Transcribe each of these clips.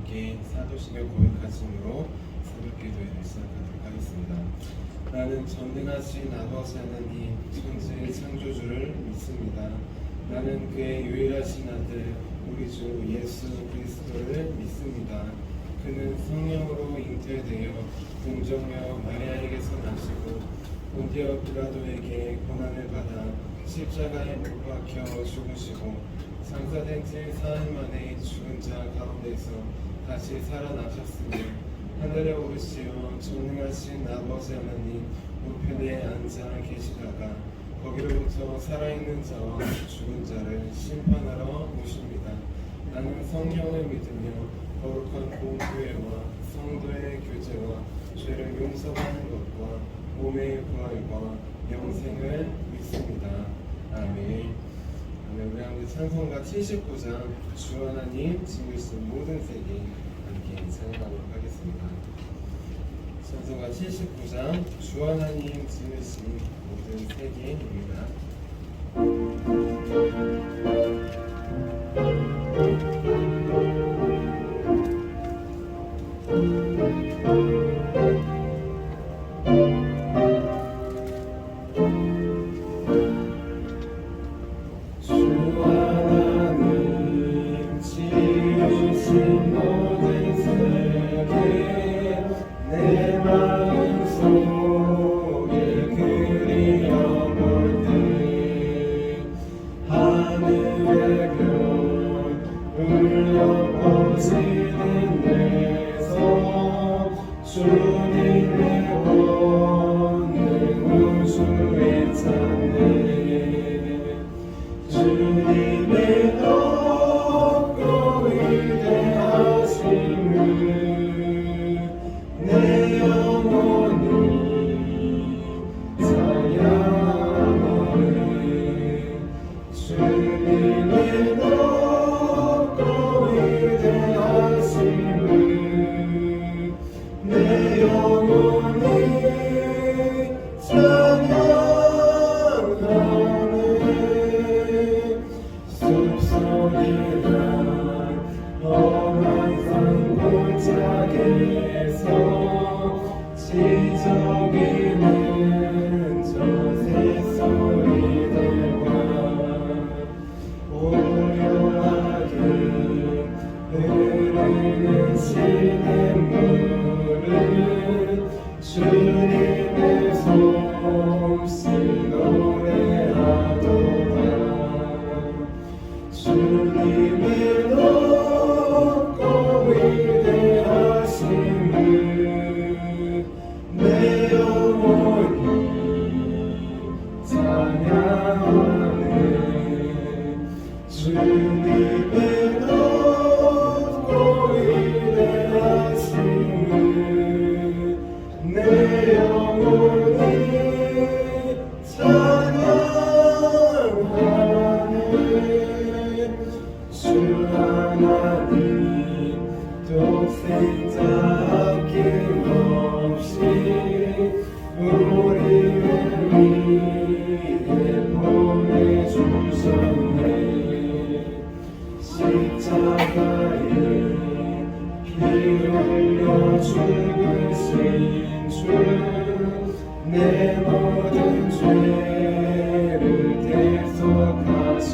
함께 사도신경 고백하심으로 새벽 기도회를 시작하도록 하겠습니다. 나는 전능하신 아버지 하나님 천지의 창조주를 믿습니다. 나는 그의 유일하신 아들 우리 주 예수 그리스도를 믿습니다. 그는 성령으로 잉태되어 동정녀 마리아에게서 나시고 본디오 빌라도에게 고난을 받아 십자가에 못 박혀 죽으시고 장사된 지 사흘 만에 죽은 자 가운데서 다시 살아나셨으며 하늘에 오르시어 전능하신 아버지 하나님 우편에 앉아 계시다가 거기로부터 살아있는 자와 죽은 자를 심판하러 오십니다. 나는 성령을 믿으며 거룩한 공교회와 성도의 교제와 죄를 용서하는 것과 몸의 부활과 영생을 믿습니다. 아멘. 우리 함께 찬송가 79장 주 하나님 지으신 모든 세계 함께 찬양하도록 하겠습니다. 찬송가 79장 주 하나님 지으신 모든 세계입니다. 내 모든 죄를 대속하셨네.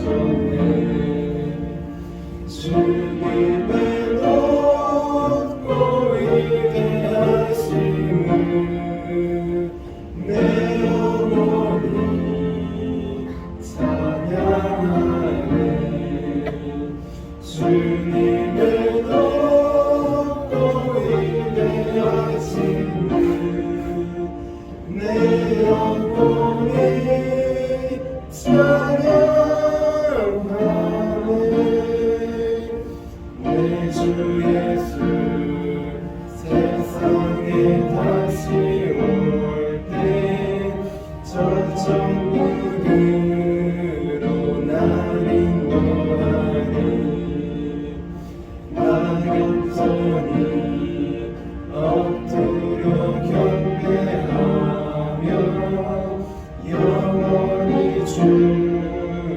주님을 얻고 위대하심을 내 영혼이 찬양하네. 주님을 얻고 위대하심을 내 영혼이 찬양하네. 내 주 예수 세상에 다시 올 때 저 천국으로 날 인도하니 나 겸손히 엎드려 경배하며 영원히 주를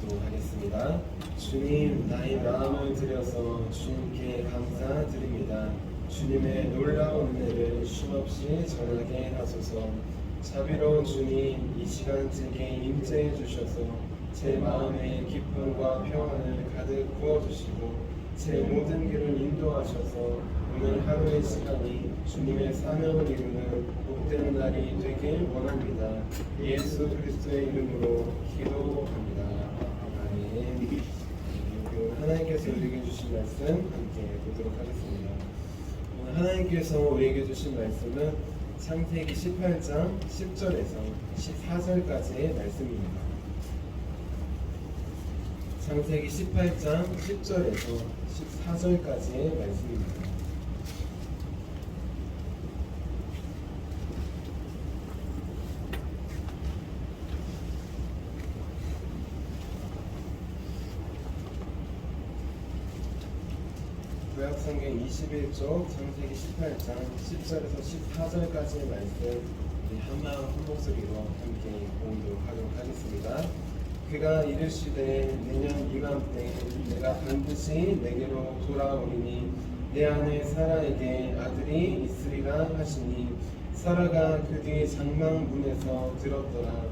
기도하겠습니다. 주님, 나의 마음을 들여서 주님께 감사드립니다. 주님의 놀라운 은혜를 쉼없이 전하게 하소서. 자비로운 주님, 이 시간 제게 임재해 주셔서 제 마음에 기쁨과 평안을 가득 부어주시고 제 모든 길을 인도하셔서 오늘 하루의 시간이 주님의 사명을 이루는 복된 날이 되길 원합니다. 예수 그리스도의 이름으로 기도합니다. 아멘. 그리고 하나님께서 우리에게 주신 말씀 함께 보도록 하겠습니다. 오늘 하나님께서 우리에게 주신 말씀은 창세기 18장 10절에서 14절까지의 말씀입니다. 창세기 18장 10절에서 14절까지의 말씀입니다. 구약성경 21쪽 창세기 18장 10절에서 14절까지의 말씀 한마음 한 목소리로 함께 공독하도록 하겠습니다. 그가 이르시되 내년 이맘때 내가 반드시 내게로 돌아오리니 내 아내 사라에게 아들이 있으리라 하시니 사라가 그 뒤에 장막문에서 들었더라.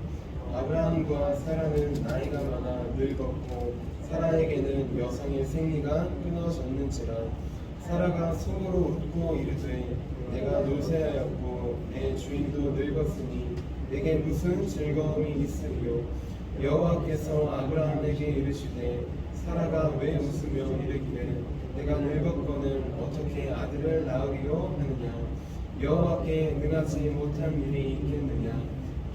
아브라함과 사라는 나이가 많아 늙었고 사라에게는 여성의 생리가 끊어졌는지라. 사라가 속으로 웃고 이르되 내가 노쇠하였고 내 주인도 늙었으니 내게 무슨 즐거움이 있으리요. 여호와께서 아브라함에게 이르시되 사라가 왜 웃으며 이르기를 내가 늙었거늘 어떻게 아들을 낳으리요 하느냐. 여호와께 능하지 못한 일이 있겠느냐.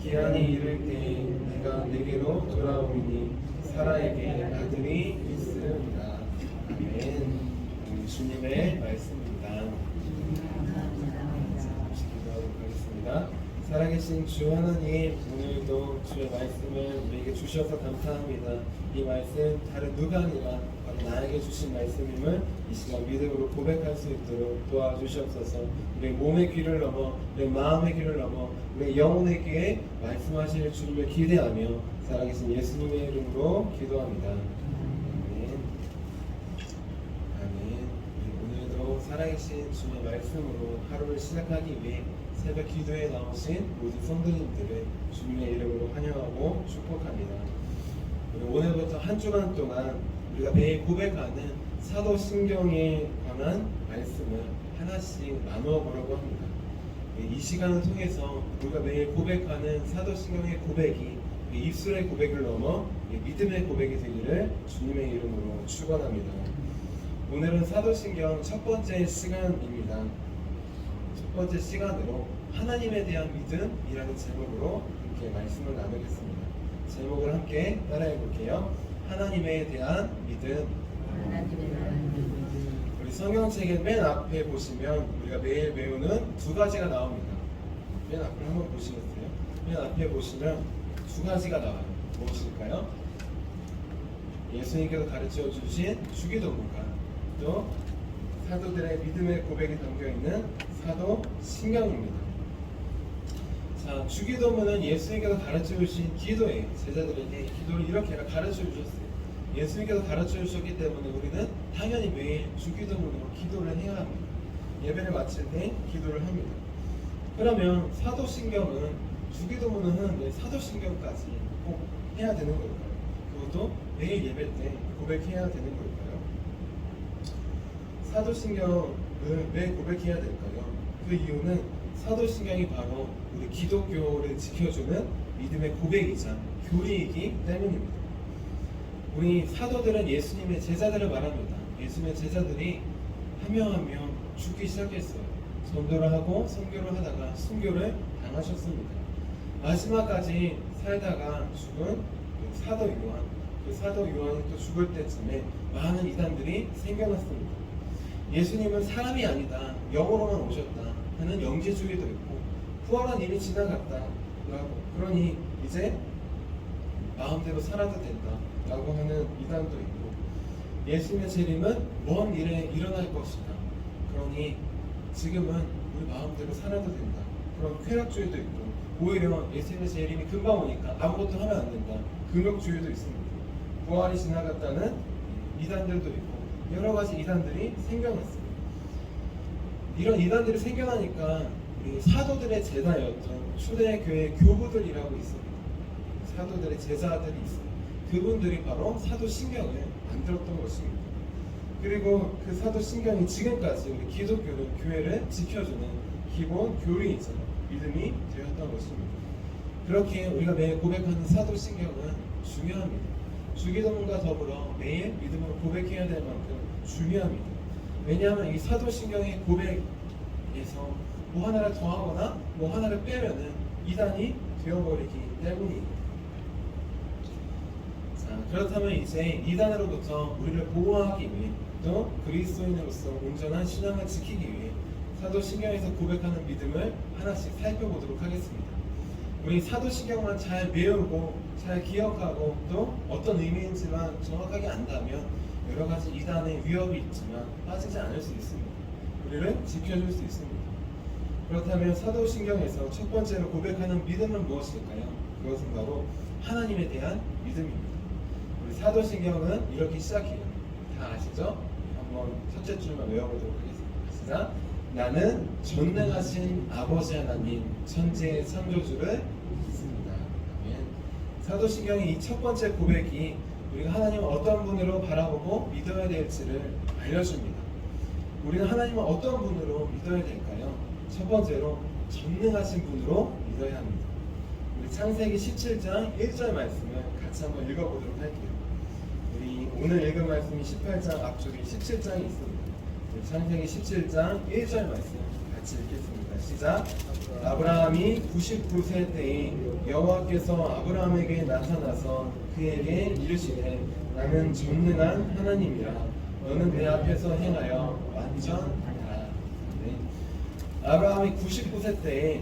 기한이 이를 때에 내가 내게로 돌아오리니 사라에게 아들이 있으리라. 아멘. 주님의 말씀입니다. 잠시 기도하도록 하겠습니다. 살아계신 주 하나님, 오늘도 주의 말씀을 우리에게 주셔서 감사합니다. 이 말씀 다른 누가 아니라 바로 나에게 주신 말씀임을 이 시간 믿음으로 고백할 수 있도록 도와주시옵소서. 우리 몸의 귀를 넘어 우리 마음의 귀를 넘어 우리 영혼의 귀에 말씀하실 주님을 기대하며 살아계신 예수님의 이름으로 기도합니다. 아멘. 아멘. 오늘도 살아계신 주의 말씀으로 하루를 시작하기 위해 새벽 기도에 나오신 모든 성도님들을 주님의 이름으로 환영하고 축복합니다. 오늘부터 한 주간 동안 우리가 매일 고백하는 사도신경에 관한 말씀을 하나씩 나누어 보려고 합니다. 이 시간을 통해서 우리가 매일 고백하는 사도신경의 고백이 입술의 고백을 넘어 믿음의 고백이 되기를 주님의 이름으로 축원합니다. 오늘은 사도신경 첫 번째 시간입니다. 첫 번째 시간으로 하나님에 대한 믿음이라는 제목으로 함께 말씀을 나누겠습니다. 제목을 함께 따라해 볼게요. 하나님에 대한 믿음. 우리 성경책의 맨 앞에 보시면 우리가 매일 배우는 두 가지가 나옵니다. 맨 앞을 한번 보시겠어요? 맨 앞에 보시면 두 가지가 나와요. 무엇일까요? 예수님께서 가르쳐 주신 주기도문과 또 사도들의 믿음의 고백이 담겨있는 사도신경입니다. 자, 주기도문은 예수님께서 가르쳐 주신 기도예요. 제자들에게 기도를 이렇게 가르쳐 주셨어요. 예수님께서 가르쳐 주셨기 때문에 우리는 당연히 매일 주기도문으로 기도를 해야 합니다. 예배를 마칠 때 기도를 합니다. 그러면 사도신경은 주기도문을 하는데 사도신경까지 꼭 해야 되는 걸까요? 그것도 매일 예배 때 고백해야 되는 걸까요? 사도신경을 왜 고백해야 될까요? 그 이유는 사도신경이 바로 우리 기독교를 지켜주는 믿음의 고백이자 교리이기 때문입니다. 우리 사도들은 예수님의 제자들을 말합니다. 예수님의 제자들이 한 명 한 명 죽기 시작했어요. 전도를 하고 선교를 하다가 순교를 당하셨습니다. 마지막까지 살다가 죽은 사도 요한, 그 사도 요한이 또 죽을 때쯤에 많은 이단들이 생겨났습니다. 예수님은 사람이 아니다, 영으로만 오셨다 하는 영지주의도 있고 부활은 이미 지나갔다 라고, 그러니 이제 마음대로 살아도 된다 라고 하는 이단도 있고, 예수님의 재림은 먼 일에 일어날 것이다, 그러니 지금은 우리 마음대로 살아도 된다, 그런 쾌락주의도 있고, 오히려 예수님의 재림이 금방 오니까 아무것도 하면 안 된다, 금욕주의도 있습니다. 부활이 지나갔다는 이단들도 있고 여러 가지 이단들이 생겨났어요. 이런 이단들이 생겨나니까 우리 사도들의 제자였던 초대교회 교부들이라고 있습니다. 사도들의 제자들이 있어요. 그분들이 바로 사도신경을 만들었던 것입니다. 그리고 그 사도신경이 지금까지 우리 기독교를 교회를 지켜주는 기본 교리이자 믿음이 되었던 것입니다. 그렇게 우리가 매일 고백하는 사도신경은 중요합니다. 주기도문과 더불어 매일 믿음을 고백해야 될 만큼 중요합니다. 왜냐하면 이 사도신경의 고백에서 뭐 하나를 더하거나 뭐 하나를 빼면은 이단이 되어버리기 때문입니다. 자, 그렇다면 이제 이단으로부터 우리를 보호하기 위해 또 그리스도인으로서 온전한 신앙을 지키기 위해 사도신경에서 고백하는 믿음을 하나씩 살펴보도록 하겠습니다. 우리 사도신경만 잘 배우고 잘 기억하고 또 어떤 의미인지만 정확하게 안다면 여러 가지 이단의 위협이 있지만 빠지지 않을 수 있습니다. 우리를 지켜줄 수 있습니다. 그렇다면 사도신경에서 첫 번째로 고백하는 믿음은 무엇일까요? 그것은 바로 하나님에 대한 믿음입니다. 우리 사도신경은 이렇게 시작해요. 다 아시죠? 한번 첫째 줄만 외워보도록 하겠습니다. 시작. 나는 전능하신 아버지 하나님 천지의 창조주를 믿습니다. 아멘. 사도신경의 이 첫 번째 고백이 우리가 하나님을 어떤 분으로 바라보고 믿어야 될지를 알려줍니다. 우리는 하나님을 어떤 분으로 믿어야 될까요? 첫 번째로 전능하신 분으로 믿어야 합니다. 우리 창세기 17장 1절 말씀을 같이 한번 읽어보도록 할게요. 우리 오늘 읽은 말씀이 18장 앞쪽에 17장이 있습니다. 창세기 17장 1절 말씀 같이 읽겠습니다. 시작. 아브라함이 99세 때에 여호와께서 아브라함에게 나타나서 그에게 이르시되 나는 전능한 하나님이라 너는 내 앞에서 행하여 완전하라. 네. 아브라함이 99세 때에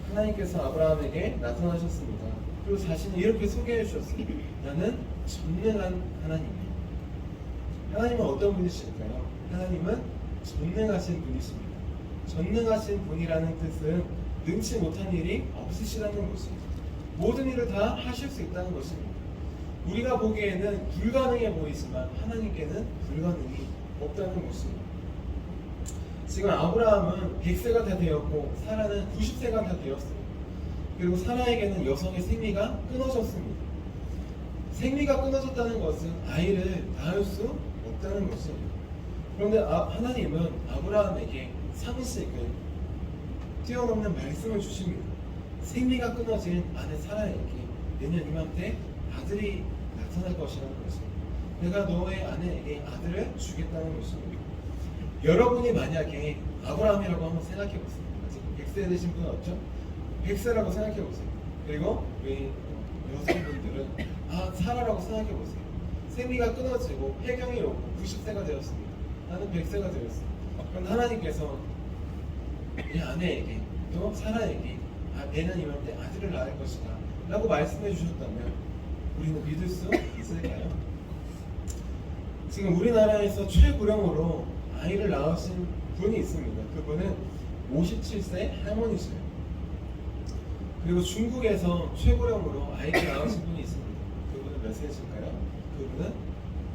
하나님께서 아브라함에게 나타나셨습니다. 그리고 자신을 이렇게 소개해 주셨습니다. 나는 전능한 하나님이에요. 하나님은 어떤 분이실까요? 하나님은 전능하신 분이십니다. 전능하신 분이라는 뜻은 능치 못한 일이 없으시다는 것입니다. 모든 일을 다 하실 수 있다는 것입니다. 우리가 보기에는 불가능해 보이지만 하나님께는 불가능이 없다는 것입니다. 지금 아브라함은 100세가 다 되었고 사라는 90세가 다 되었습니다. 그리고 사라에게는 여성의 생리가 끊어졌습니다. 생리가 끊어졌다는 것은 아이를 낳을 수 없다는 것입니다. 그런데 하나님은 아브라함에게 상식을 뛰어넘는 말씀을 주십니다. 생리가 끊어진 아내 사라에게 내년 이맘때 아들이 나타날 것이라는 것입니다. 내가 너의 아내에게 아들을 주겠다는 것입니다. 여러분이 만약에 아브라함이라고 한번 생각해 보세요. 아직 100세 되신 분 없죠? 100세라고 생각해 보세요. 그리고 우리 여성분들은 사라라고 생각해 보세요. 생리가 끊어지고 폐경이 오고 90세가 되었습니다. 나는 100세가 되었어. 그럼 하나님께서 이 아내에게 또 사라에게 내년 이맘때 아들을 낳을 것이다 라고 말씀해 주셨다면 우리는 믿을 수 있을까요? 지금 우리나라에서 최고령으로 아이를 낳으신 분이 있습니다. 그분은 57세 할머니시에요. 그리고 중국에서 최고령으로 아이를 낳으신 분이 있습니다. 그분은 몇 세이실까요? 그분은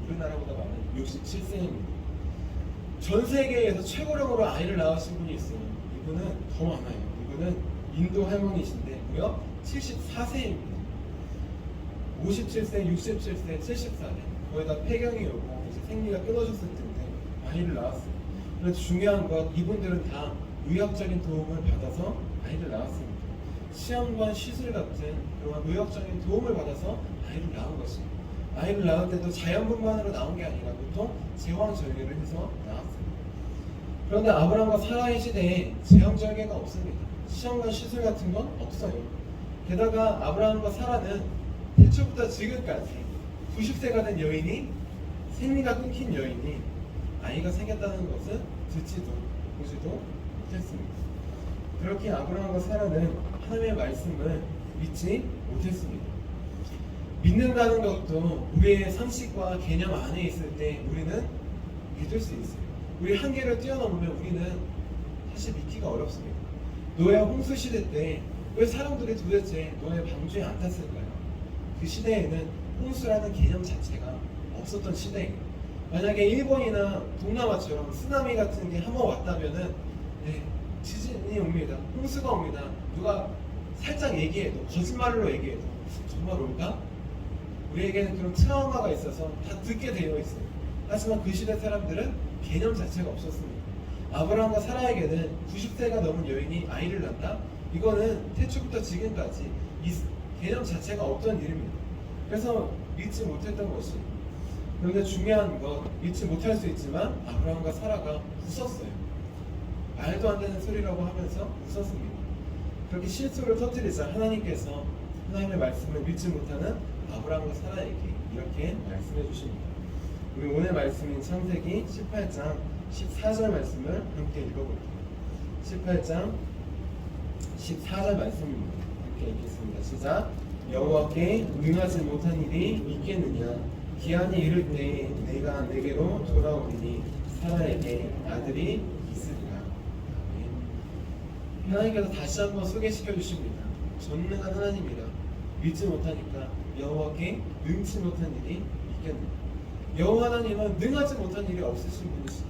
우리나라보다 많은 67세입니다. 전 세계에서 최고령으로 아이를 낳으신 분이 있어요. 이분은 더 많아요. 이분은 인도 할머니신데 무려 74세입니다. 57세, 67세, 74세 거의 다 폐경이 오고 이제 생리가 끊어졌을 텐데 아이를 낳았어요. 그래서 중요한 건 이분들은 다 의학적인 도움을 받아서 아이를 낳았습니다. 시험관 시술 같은 그런 의학적인 도움을 받아서 아이를 낳은 것입니다. 아이를 낳을 때도 자연분만으로 나온 게 아니라 보통 제왕절개를 해서 낳았습니다. 그런데 아브라함과 사라의 시대에 제왕절개가 없습니다. 시험관 시술 같은 건 없어요. 게다가 아브라함과 사라는 태초부터 지금까지 90세가 된 여인이 생리가 끊긴 여인이 아이가 생겼다는 것은 듣지도 보지도 못했습니다. 그렇게 아브라함과 사라는 하나님의 말씀을 믿지 못했습니다. 믿는다는 것도 우리의 상식과 개념 안에 있을 때 우리는 믿을 수 있어요. 우리 한계를 뛰어넘으면 우리는 사실 믿기가 어렵습니다. 노아 홍수 시대 때 왜 사람들이 도대체 노아의 방주에 안 탔을까요? 그 시대에는 홍수라는 개념 자체가 없었던 시대예요. 만약에 일본이나 동남아처럼 쓰나미 같은 게 한번 왔다면은 네, 지진이 옵니다. 홍수가 옵니다. 누가 살짝 얘기해도 거짓말로 얘기해도 정말 올까? 우리에게는 그런 트라우마가 있어서 다 듣게 되어 있어요. 하지만 그 시대 사람들은 개념 자체가 없었습니다. 아브라함과 사라에게는 90세가 넘은 여인이 아이를 낳는다? 이거는 태초부터 지금까지 이 개념 자체가 없던 일입니다. 그래서 믿지 못했던 것이. 그런데 중요한 건 믿지 못할 수 있지만 아브라함과 사라가 웃었어요. 말도 안 되는 소리라고 하면서 웃었습니다. 그렇게 실수를 터뜨리자 하나님께서 하나님의 말씀을 믿지 못하는 아브라함과 사라에게 이렇게 말씀해 주십니다. 우리 오늘 말씀인 창세기 18장 14절 말씀을 함께 읽어볼게요. 18장 14절 말씀입니다. 함께 읽겠습니다. 시작. 여호와께 응하지 못한 일이 있겠느냐? 기한이 이를 때 내가 내게로 돌아오리니 사라에게 아들이 있으리라. 아멘. 하나님께서 다시 한번 소개시켜 주십니다. 전능한 하나님이라 믿지 못하니까 여호와께 능치 못한 일이 있겠느냐? 여호와 하나님은 능하지 못한 일이 없으신 분이시다.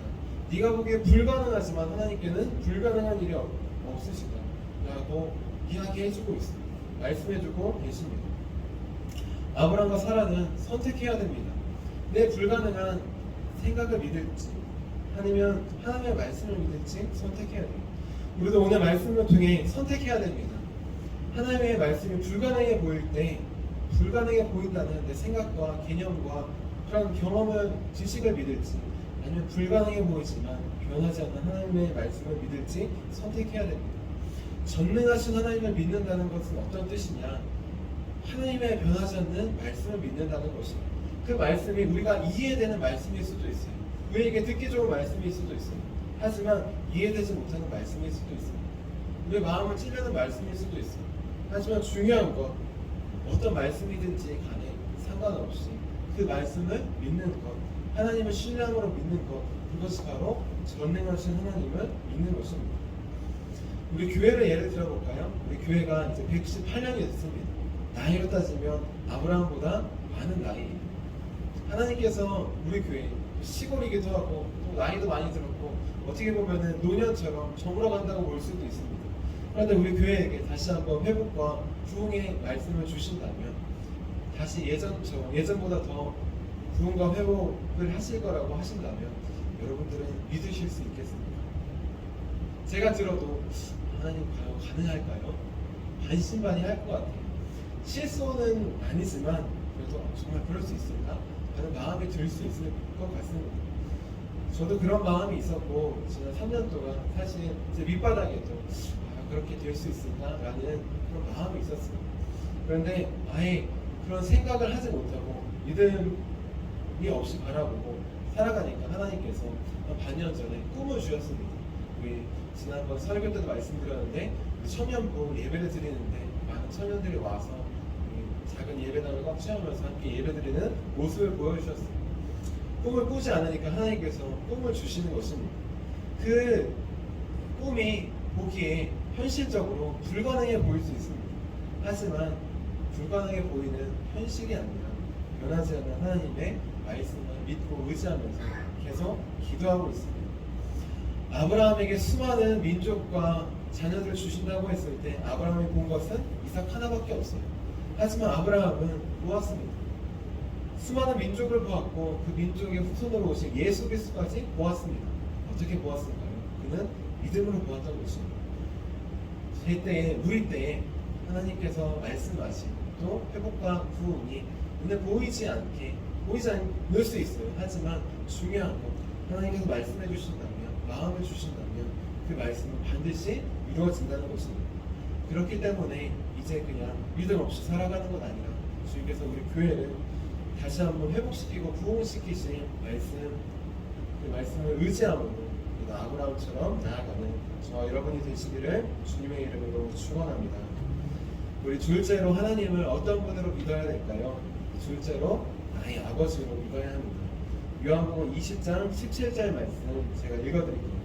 네가 보기에 불가능하지만 하나님께는 불가능한 일이 없으시다 라고 이야기해주고 있습니다. 말씀해주고 계십니다. 아브라함과 사라는 선택해야 됩니다. 내 불가능한 생각을 믿을지 아니면 하나님의 말씀을 믿을지 선택해야 됩니다. 우리도 오늘 말씀을 통해 선택해야 됩니다. 하나님의 말씀이 불가능해 보일 때 불가능해 보인다는 내 생각과 개념과 그런 경험을 지식을 믿을지 아니면 불가능해 보이지만 변하지 않는 하나님의 말씀을 믿을지 선택해야 됩니다. 전능하신 하나님을 믿는다는 것은 어떤 뜻이냐? 하나님의 변하지 않는 말씀을 믿는다는 것입니다. 그 말씀이 우리가 이해되는 말씀일 수도 있어요. 우리에게 듣기 좋은 말씀일 수도 있어요. 하지만 이해되지 못하는 말씀일 수도 있어요. 우리 마음을 찌르는 말씀일 수도 있어요. 하지만 중요한 건 어떤 말씀이든지 간에 상관없이 그 말씀을 믿는 것, 하나님을 신뢰함으로 믿는 것, 그것이 바로 전능하신 하나님을 믿는 것입니다. 우리 교회를 예를 들어볼까요? 우리 교회가 이제 118년이 됐습니다. 나이로 따지면 아브라함보다 많은 나이예요. 하나님께서 우리 교회 시골이기도 하고 또 나이도 많이 들었고 어떻게 보면은 노년처럼 저물어 간다고 볼 수도 있습니다. 그런데 우리 교회에게 다시 한번 회복과 부흥의 말씀을 주신다면 다시 예전보다 더 부흥과 회복을 하실 거라고 하신다면 여러분들은 믿으실 수 있겠습니까? 제가 들어도 하나님 과연 가능할까요? 반신반의할 것 같아요. 실수는 아니지만 그래도 정말 그럴 수 있을까? 하는 마음이 들 수 있을 것 같습니다. 저도 그런 마음이 있었고 지난 3년 동안 사실 제 밑바닥에도 그렇게 될 수 있을까라는 그런 마음이 있었어요. 그런데 아예 그런 생각을 하지 못하고 믿음이 없이 바라보고 살아가니까 하나님께서 반년 전에 꿈을 주셨습니다. 우리 지난번 설교 때도 말씀드렸는데 청년부 예배를 드리는데 많은 청년들이 와서 작은 예배당을 꽉 채우면서 함께 예배드리는 모습을 보여주셨어요. 꿈을 꾸지 않으니까 하나님께서 꿈을 주시는 것입니다. 그 꿈이 보기에 현실적으로 불가능해 보일 수 있습니다. 하지만 불가능해 보이는 현실이 아니라 변하지 않는 하나님의 말씀을 믿고 의지하면서 계속 기도하고 있습니다. 아브라함에게 수많은 민족과 자녀들을 주신다고 했을 때 아브라함이 본 것은 이삭 하나밖에 없어요. 하지만 아브라함은 보았습니다. 수많은 민족을 보았고 그 민족의 후손으로 오신 예수 그리스도까지 보았습니다. 어떻게 보았을까요? 그는 믿음으로 보았던 것입니다. 제 때에 우리 때에 하나님께서 말씀하신 또 회복과 구원이 눈에 보이지 않을 수 있어요. 하지만 중요한 건 하나님께서 말씀해 주신다면 마음을 주신다면 그 말씀은 반드시 이루어진다는 것입니다. 그렇기 때문에 이제 그냥 믿음 없이 살아가는 건 아니라 주님께서 우리 교회를 다시 한번 회복시키고 부흥시키신 그 말씀을 의지함으로 아브라함처럼 나아가는 저와 여러분이 되시기를 주님의 이름으로 축원합니다. 우리 둘째로 하나님을 어떤 분으로 믿어야 될까요? 둘째로 나의 아버지로 믿어야 합니다. 요한복음 20장 17절 말씀 제가 읽어드릴게요.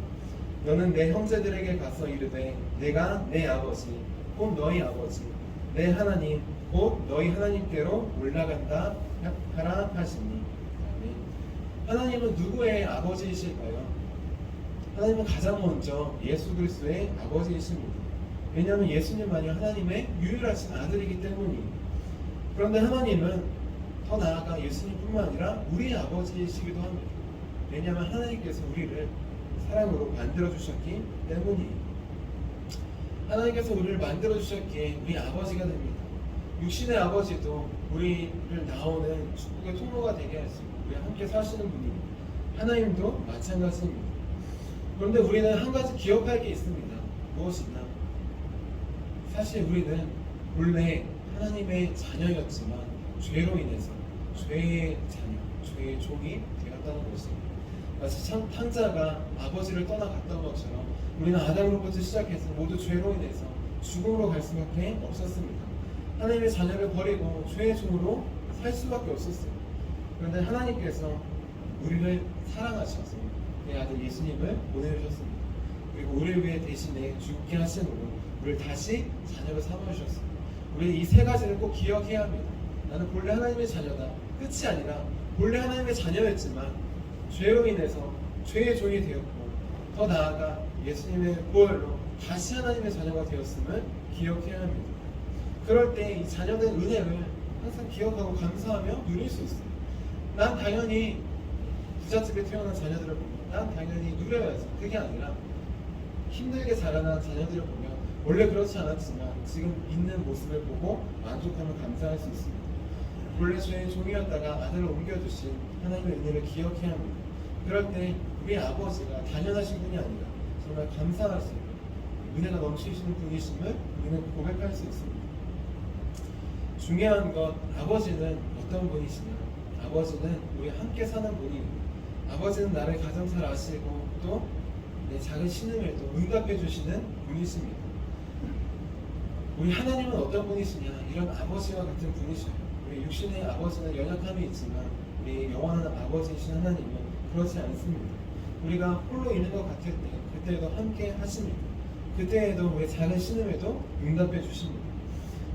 너는 내 형제들에게 가서 이르되 내가 내 아버지 곧 너희 아버지 내 하나님 곧 너희 하나님께로 올라간다 하라 하시니. 하나님은 누구의 아버지이실까요? 하나님은 가장 먼저 예수 그리스도의 아버지이십니다. 왜냐하면 예수님만이 하나님의 유일하신 아들이기 때문이에요. 그런데 하나님은 더 나아가 예수님뿐만 아니라 우리의 아버지이시기도 합니다. 왜냐하면 하나님께서 우리를 사랑으로 만들어주셨기 때문이에요. 하나님께서 우리를 만들어주셨기에 우리 아버지가 됩니다. 육신의 아버지도 우리를 나오는 축복의 통로가 되게 하시고 우리 함께 사시는 분입니다. 하나님도 마찬가지입니다. 그런데 우리는 한 가지 기억할 게 있습니다. 무엇이냐? 사실 우리는 원래 하나님의 자녀였지만 죄로 인해서 죄의 자녀, 죄의 종이 되었다는 것입니다. 마치 탕자가 아버지를 떠나갔던 것처럼 우리는 아담으로부터 시작해서 모두 죄로 인해서 죽음으로 갈 수밖에 없었습니다. 하나님의 자녀를 버리고 죄의 종으로 살 수밖에 없었어요. 그런데 하나님께서 우리를 사랑하셔서 내 아들 예수님을 보내주셨습니다. 그리고 우리를 위해 대신에 죽게 하심으로 우리를 다시 자녀로 삼아주셨습니다. 우리 이 세 가지를 꼭 기억해야 합니다. 나는 본래 하나님의 자녀다. 끝이 아니라 본래 하나님의 자녀였지만 죄로 인해서 죄의 종이 되었고 더 나아가 예수님의 보혈로 다시 하나님의 자녀가 되었음을 기억해야 합니다. 그럴 때 이 자녀된 은혜를 항상 기억하고 감사하며 누릴 수 있어요. 난 당연히 부잣집에 태어난 자녀들을 보면 난 당연히 누려야지. 그게 아니라 힘들게 자라난 자녀들을 보면 원래 그렇지 않았지만 지금 있는 모습을 보고 만족하며 감사할 수 있습니다. 본래 죄의 종이었다가 아들을 옮겨주신 하나님의 은혜를 기억해야 합니다. 그럴 때 우리 아버지가 당연하신 분이 아니라 정말 감사하시고 은혜가 넘치시는 분이심을 우리는 고백할 수 있습니다. 중요한 건 아버지는 어떤 분이시냐? 아버지는 우리 함께 사는 분이고 아버지는 나를 가장 잘 아시고 또 내 작은 신음에도 응답해 주시는 분이십니다. 우리 하나님은 어떤 분이시냐? 이런 아버지와 같은 분이셔요. 우리 육신의 아버지는 연약함이 있지만 우리 영원한 아버지이신 하나님은 그렇지 않습니다. 우리가 홀로 있는 것 같을 때 그때에도 함께 하십니다. 그때에도 우리 작은 신음에도 응답해 주십니다.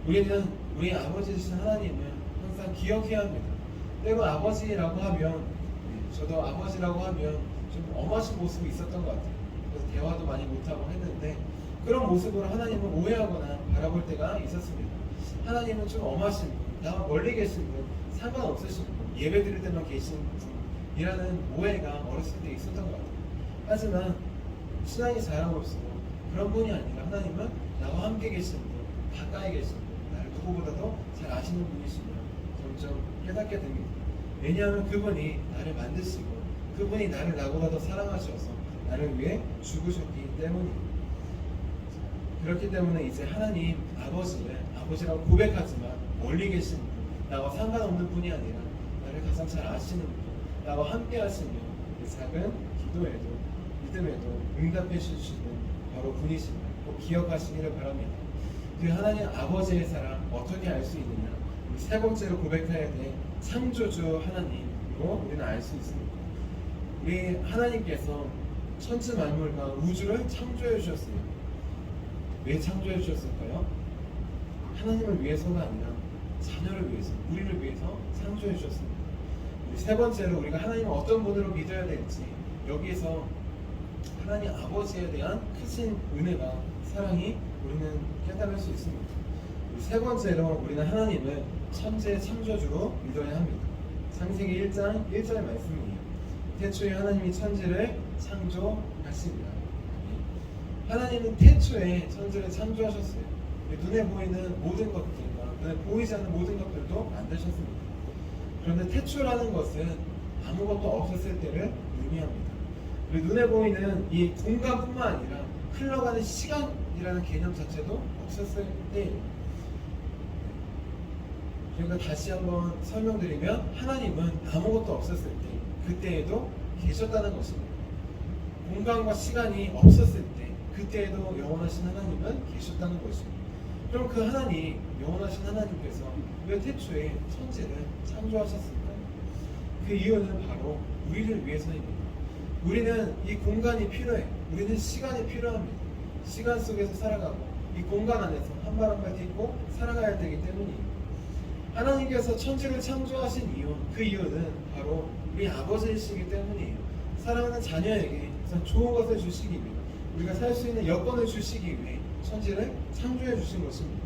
우리는 우리 아버지이신 하나님을 항상 기억해야 합니다. 때로 아버지라고 하면 저도 아버지라고 하면 좀 엄하신 모습이 있었던 것 같아요. 그래서 대화도 많이 못하고 했는데 그런 모습으로 하나님을 오해하거나 바라볼 때가 있었습니다. 하나님은 좀 엄하신 분, 나와 멀리 계신 분, 상관없으신 분, 예배 드릴 때만 계신 분이라는 오해가 어렸을 때 있었던 것 같아요. 하지만 신앙이 자라올수록 그런 분이 아니라 하나님은 나와 함께 계신 분, 가까이 계신 분, 나를 누구보다도 잘 아시는 분이시며 점점 깨닫게 됩니다. 왜냐하면 그분이 나를 만드시고 그분이 나를 나보다 더 사랑하셔서 나를 위해 죽으셨기 때문입니다. 그렇기 때문에 이제 하나님 아버지를 아버지라고 고백하지만 멀리 계신 분, 나와 상관없는 분이 아니라 나를 가장 잘 아시는 분, 나와 함께 하시며 이 작은 기도에도 믿음에도 응답해 주시는 바로 분이십니다. 꼭 기억하시기를 바랍니다. 그 하나님 아버지의 사랑 어떻게 알 수 있느냐? 세 번째로 고백해야 돼. 창조주 하나님으로 우리는 알 수 있습니다. 우리 하나님께서 천지 만물과 우주를 창조해 주셨어요. 왜 창조해 주셨을까요? 하나님을 위해서가 아니라 자녀를 위해서, 우리를 위해서 창조해 주셨습니다. 세 번째로 우리가 하나님을 어떤 분으로 믿어야 될지 여기에서 하나님 아버지에 대한 크신 은혜가 사랑이 우리는 깨달을 수 있습니다. 세 번째로 우리는 하나님을 천재 창조주로 믿어야 합니다. 창세기 1장 1절 말씀이에요. 태초에 하나님이 천지를 창조하십니다. 하나님은 태초에 천지를 창조하셨어요. 눈에 보이는 모든 것들과 눈에 보이지 않는 모든 것들도 만드셨습니다. 그런데 태초라는 것은 아무것도 없었을 때를 의미합니다. 그리고 눈에 보이는 이 공간뿐만 아니라 흘러가는 시간이라는 개념 자체도 없었을 때예요. 그러니까 다시 한번 설명드리면 하나님은 아무것도 없었을 때 그때에도 계셨다는 것입니다. 공간과 시간이 없었을 때 그때에도 영원하신 하나님은 계셨다는 것입니다. 그럼 그 하나님, 영원하신 하나님께서 왜 태초에 천지를 창조하셨을까요? 그 이유는 바로 우리를 위해서입니다. 우리는 이 공간이 필요해. 우리는 시간이 필요합니다. 시간 속에서 살아가고 이 공간 안에서 한 발 한 발 딛고 살아가야 되기 때문이에요. 하나님께서 천지를 창조하신 이유, 그 이유는 바로 우리 아버지이시기 때문이에요. 사랑하는 자녀에게 좋은 것을 주시기 위해, 우리가 살 수 있는 여건을 주시기 위해 천지를 창조해 주신 것입니다.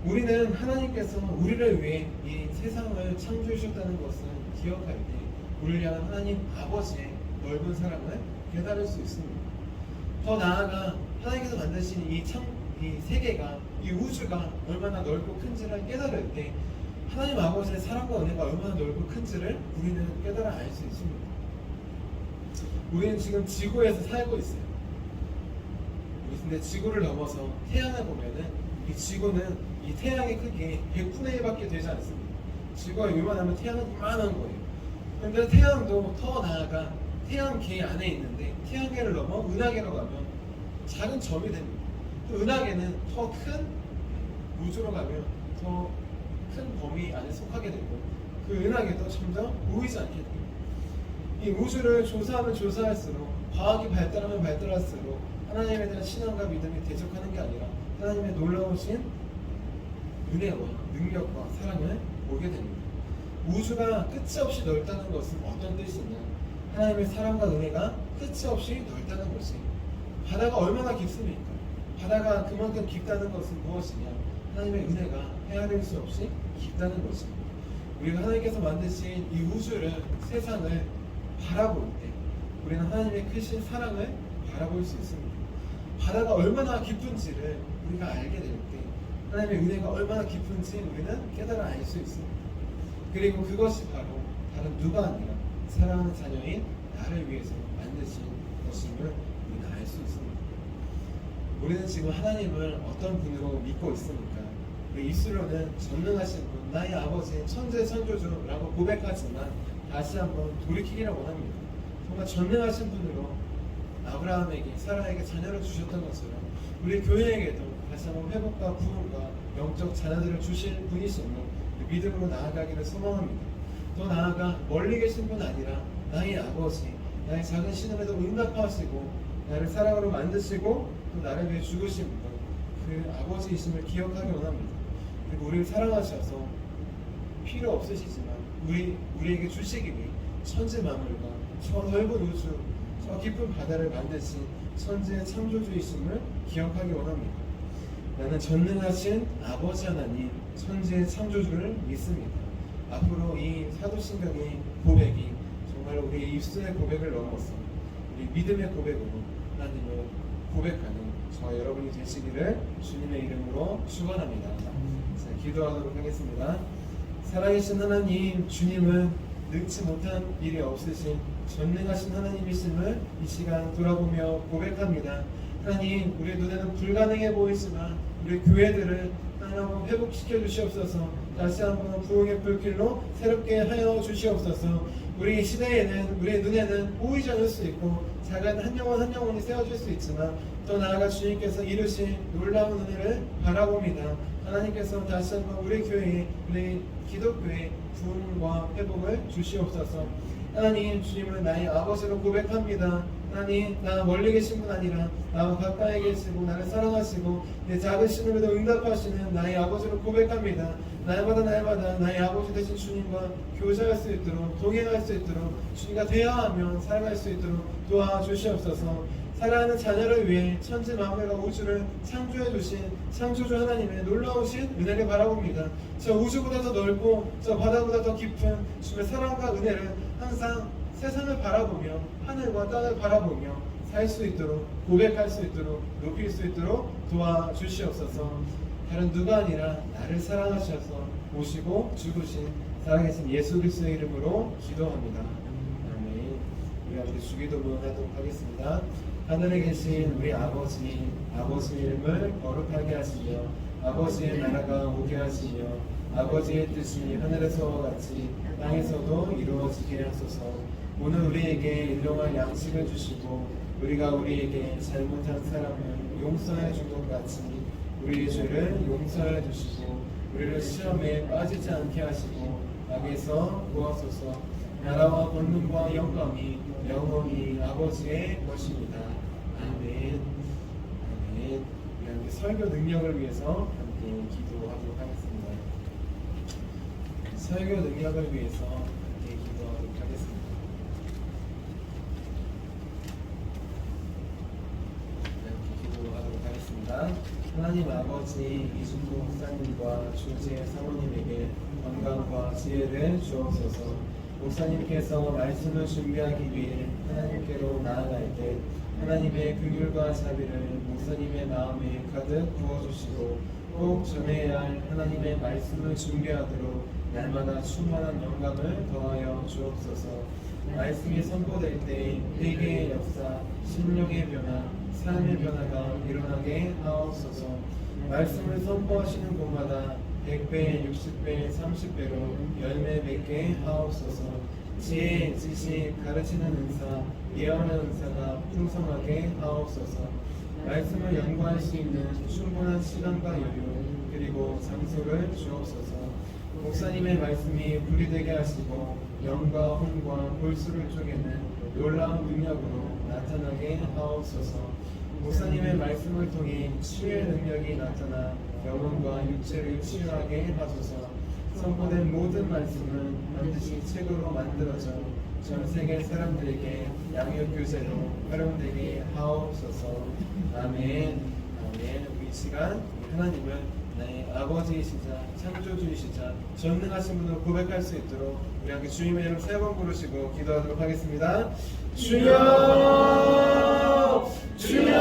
우리는 하나님께서 우리를 위해 이 세상을 창조해 주셨다는 것을 기억할 때 우리를 향한 하나님 아버지의 넓은 사랑을 깨달을 수 있습니다. 더 나아가 하나님께서 만드신 이 세계가, 이 우주가 얼마나 넓고 큰지를 깨달을 때 하나님 아버지의 사랑과 은혜가 얼마나 넓고 큰지를 우리는 깨달아 알 수 있습니다. 우리는 지금 지구에서 살고 있어요. 근데 지구를 넘어서 태양을 보면은 이 지구는 이 태양의 크기 100분의 1밖에 되지 않습니다. 지구가 요만하면 태양은 이만한 거예요. 그런데 태양도 더 나아가 태양계 안에 있는데, 태양계를 넘어 은하계로 가면 작은 점이 됩니다. 또 은하계는 더 큰 우주로 가면 더 큰 범위 안에 속하게 되고, 그 은하계도 점점 보이지 않게 됩니다. 이 우주를 조사하면 조사할수록, 과학이 발달하면 발달할수록 하나님에 대한 신앙과 믿음이 대적하는 게 아니라 하나님의 놀라우신 은혜와 능력과 사랑을 보게 됩니다. 우주가 끝이 없이 넓다는 것은 어떤 뜻이냐? 하나님의 사랑과 은혜가 끝이 없이 넓다는 것이, 바다가 얼마나 깊습니까? 바다가 그만큼 깊다는 것은 무엇이냐? 하나님의 은혜가 헤아릴 수 없이 깊다는 것입니다. 우리가 하나님께서 만드신 이 우주를, 세상을 바라볼 때 우리는 하나님의 크신 사랑을 바라볼 수 있습니다. 바다가 얼마나 깊은지를 우리가 알게 될 때 하나님의 은혜가 얼마나 깊은지 우리는 깨달아 알 수 있습니다. 그리고 그것이 바로 다른 누가 아니라 사랑하는 자녀인 나를 위해서 만드신 것임을 우리가 알 수 있습니다. 우리는 지금 하나님을 어떤 분으로 믿고 있습니까? 우리 입술로는 전능하신 분, 나의 아버지, 천재 창조주라고 고백하지만 다시 한번 돌이키기를 원합니다. 정말 전능하신 분으로 아브라함에게, 사라에게 자녀를 주셨던 것처럼 우리 교회에게도 다시 한번 회복과 부흥과 영적 자녀들을 주실 분이심을 믿음으로 나아가기를 소망합니다. 더 나아가 멀리 계신 분 아니라 나의 아버지, 나의 작은 신음에도 응답하시고 나를 사랑으로 만드시고 또 나를 위해 죽으신 분, 그 아버지이심을 기억하기 원합니다. 그리고 우리를 사랑하셔서 필요 없으시지만 우리에게 주시기 위해 천지 만물과 저 넓은 우주, 저 깊은 바다를 만드신 천지의 창조주이심을 기억하기 원합니다. 나는 전능하신 아버지 하나님, 천지의 창조주를 믿습니다. 앞으로 이 사도신경의 고백이 정말 우리 입술의 고백을 넘어서 우리 믿음의 고백으로 하나님을 고백하는 저 여러분이 되시기를 주님의 이름으로 축원합니다. 자, 기도하도록 하겠습니다. 살아계신 하나님, 주님은 능치 못한 일이 없으신 전능하신 하나님이심을 이 시간 돌아보며 고백합니다. 하나님, 우리 눈에는 불가능해 보이지만 우리 교회들을 하나님 한번 회복시켜 주시옵소서. 다시 한번 부흥의 불길로 새롭게 하여 주시옵소서. 우리 시대에는, 우리의 눈에는 보이지 않을 수 있고 작은 한 영혼 한 영혼이 세워질 수 있지만 더 나아가 주님께서 이루신 놀라운 은혜를 바라봅니다. 하나님께서 다시 한번 우리 교회에, 우리 기독교에 부흥과 회복을 주시옵소서. 하나님, 주님을 나의 아버지로 고백합니다. 하나님, 나 멀리 계신 분 아니라 나와 가까이 계시고 나를 사랑하시고 내 작은 신음에도 응답하시는 나의 아버지로 고백합니다. 날마다 나의 아버지 되신 주님과 교제할 수 있도록, 동행할 수 있도록, 주님과 대화하며 살아갈 수 있도록 도와주시옵소서. 사랑하는 자녀를 위해 천지 만물과 우주를 창조해 주신 창조주 하나님의 놀라우신 은혜를 바라봅니다. 저 우주보다 더 넓고 저 바다보다 더 깊은 주님의 사랑과 은혜를 항상 세상을 바라보며 하늘과 땅을 바라보며 살 수 있도록, 고백할 수 있도록, 높일 수 있도록 도와주시옵소서. 다른 누가 아니라 나를 사랑하셔서 오시고 죽으신 살아계신 예수 그리스도의 이름으로 기도합니다. 아멘. 우리 함께 주기도문 하도록 하겠습니다. 하늘에 계신 우리 아버지, 아버지의 이름을 거룩하게 하시며 아버지의 나라가 오게 하시며 아버지의 뜻이 하늘에서와 같이 땅에서도 이루어지게 하소서. 오늘 우리에게 일용할 양식을 주시고 우리가 우리에게 잘못한 사람을 용서해 준 것 같이 우리의 죄를 용서해 주시고 우리를 시험에 빠지지 않게 하시고 악에서 구하소서. 나라와 권능과 영광이 영원히 아버지의 것입니다. 아멘. 아멘. 우리 함께 설교 능력을 위해서 함께 기도하도록 하겠습니다. 설교 능력을 위해서 함께 기도하도록 하겠습니다. 네, 기도하도록 하겠습니다. 하나님 아버지 이준도 목사님과 조지의 사모님에게 건강과 지혜를 주옵소서. 목사님께서 말씀을 준비하기 위해 하나님께로 나아갈 때 하나님의 긍휼과 자비를 목사님의 마음에 가득 부어주시고 꼭 전해야 할 하나님의 말씀을 준비하도록 날마다 충만한 영감을 더하여 주옵소서. 말씀이 선포될 때 회개의 역사, 심령의 변화, 삶의 변화가 일어나게 하옵소서. 말씀을 선포하시는 곳마다 100배, 60배, 30배로 열매 맺게 하옵소서. 지혜, 지식, 가르치는 은사, 예언의 은사가 풍성하게 하옵소서. 말씀을 연구할 수 있는 충분한 시간과 여유 그리고 장소를 주옵소서. 목사님의 말씀이 불이 되게 하시고 영과 혼과 골수를 쪼개는 놀라운 능력으로 나타나게 하옵소서. 목사님의 말씀을 통해 치유의 능력이 나타나 영혼과 육체를 치유하게 하소서. 선포된 모든 말씀은 반드시 책으로 만들어져 전 세계 사람들에게 양육 교재로 활용되게 하옵소서. 아멘. 아멘. 이 시간 하나님을 나의 아버지이시자 창조주이시자 전능하신 분으로 고백할 수 있도록 우리 함께 주님의 이름 3번 부르시고 기도하도록 하겠습니다. 주여, 주여.